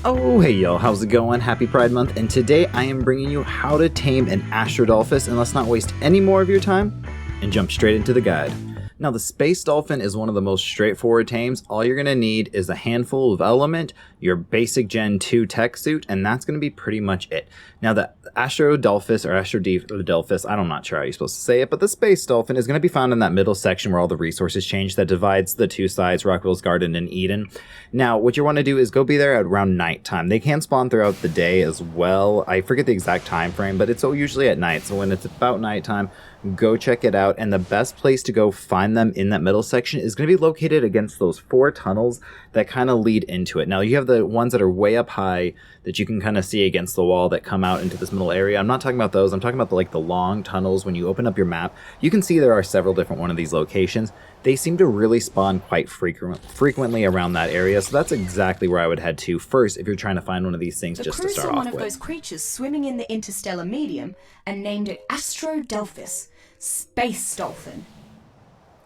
Oh hey y'all, how's it going? Happy Pride Month, and today I am bringing you how to tame an Astrodelphis, and let's not waste any more of your time and jump straight into the guide. Now the space dolphin is one of the most straightforward tames. All you're going to need is a handful of element, your basic Gen 2 tech suit, and that's going to be pretty much it. Now the Astrodelphis, or Astrodelphis, I'm not sure how you're supposed to say it, but the space dolphin is going to be found in that middle section where all the resources change that divides the two sides, Rockwell's Garden and Eden. Now what you want to do is go be there at around nighttime. They can spawn throughout the day as well. I forget the exact time frame, but it's usually at night. So when it's about nighttime, go check it out. And the best place to go find them in that middle section is going to be located against those 4 tunnels that kind of lead into it. Now you have the ones that are way up high that you can kind of see against the wall that come out into this middle area. I'm not talking about those. I'm talking about the long tunnels. When you open up your map, you can see there are several different one of these locations. They seem to really spawn quite frequently around that area. So that's exactly where I would head to first if you're trying to find one of these things just to start off with. The crew saw one of those creatures swimming in the interstellar medium and named it Astrodelphis, space dolphin.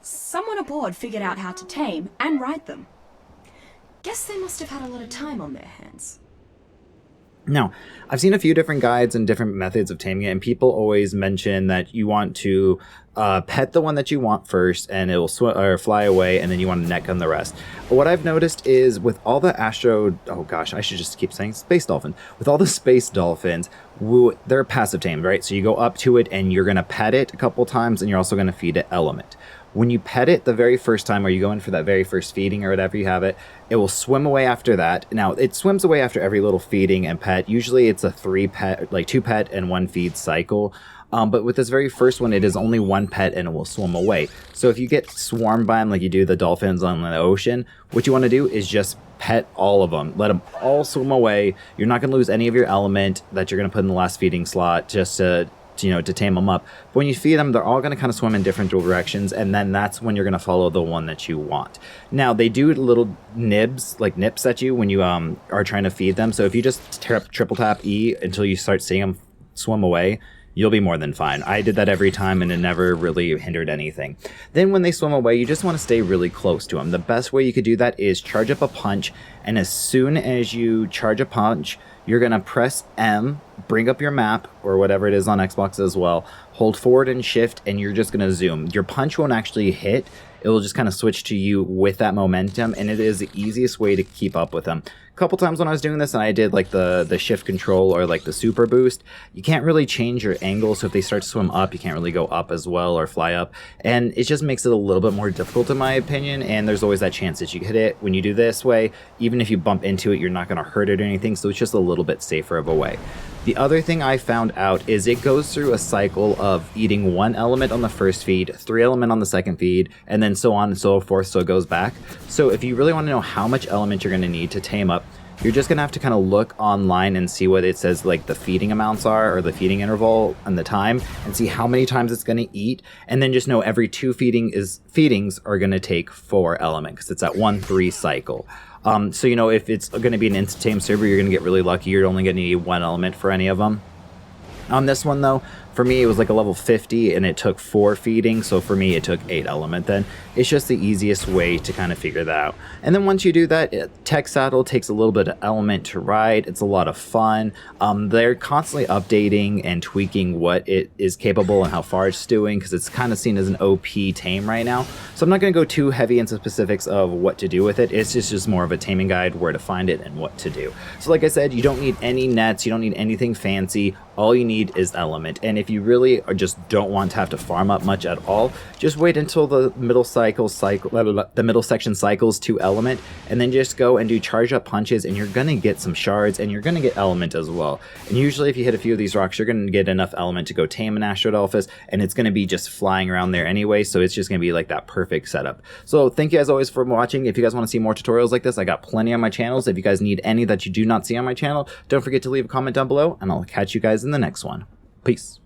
Someone aboard figured out how to tame and ride them. Guess they must have had a lot of time on their hands. Now, I've seen a few different guides and different methods of taming it, and people always mention that you want to pet the one that you want first, and it will fly away, and then you want to neck on the rest. But what I've noticed is with all the I should just keep saying space dolphin. With all the space dolphins, they're passive tamed, right? So you go up to it, and you're going to pet it a couple times, and you're also going to feed it element. When you pet it the very first time, or you go in for that very first feeding or whatever you have it, it will swim away after that. Now, it swims away after every little feeding and pet. Usually it's a 2 pet and 1 feed cycle. But with this very first one, it is only 1 pet and it will swim away. So if you get swarmed by them like you do the dolphins on the ocean, what you want to do is just pet all of them. Let them all swim away. You're not going to lose any of your element that you're going to put in the last feeding slot just to tame them up. But when you feed them, they're all going to kind of swim in different directions, and then that's when you're going to follow the one that you want. Now, they do little nips at you when you are trying to feed them. So if you just triple tap E until you start seeing them swim away, you'll be more than fine. I did that every time, and it never really hindered anything. Then when they swim away, you just want to stay really close to them. The best way you could do that is charge up a punch, and as soon as you charge a punch, you're going to press M, bring up your map, or whatever it is on Xbox as well, hold forward and shift, and you're just going to zoom. Your punch won't actually hit. It will just kind of switch to you with that momentum, and it is the easiest way to keep up with them. A couple times when I was doing this and I did like the shift control or like the super boost, you can't really change your angle, so if they start to swim up, you can't really go up as well or fly up, and it just makes it a little bit more difficult in my opinion. And there's always that chance that you hit it. When you do this way, even if you bump into it, you're not going to hurt it or anything, so it's just a little bit safer of a way. The other thing I found out is it goes through a cycle of eating 1 element on the first feed, 3 element on the second feed, and then so on and so forth, so it goes back. So if you really want to know how much element you're going to need to tame up, you're just going to have to kind of look online and see what it says like the feeding amounts are, or the feeding interval and the time, and see how many times it's going to eat, and then just know every 2 feedings are going to take 4 element, because it's that 1-3 cycle. So if it's going to be an instant tame server, you're going to get really lucky. You're only going to need 1 element for any of them. On this one though, for me it was like a level 50 and it took 4 feedings, so for me it took 8 element. Then it's just the easiest way to kind of figure that out. And then once you do that, Tech Saddle takes a little bit of element to ride. It's a lot of fun. They're constantly updating and tweaking what it is capable and how far it's doing, because it's kind of seen as an OP tame right now. So I'm not going to go too heavy into specifics of what to do with it. It's just more of a taming guide, where to find it and what to do. So like I said, you don't need any nets, you don't need anything fancy. All you need is element. And if you really just don't want to have to farm up much at all, just wait until the middle section cycles to element, and then just go and do charge up punches, and you're gonna get some shards, and you're gonna get element as well. And usually if you hit a few of these rocks, you're gonna get enough element to go tame an Astrodelphis, and it's gonna be just flying around there anyway, so it's just gonna be like that perfect setup. So thank you as always for watching. If you guys want to see more tutorials like this, I got plenty on my channels. If you guys need any that you do not see on my channel, don't forget to leave a comment down below, and I'll catch you guys in the next one. Peace.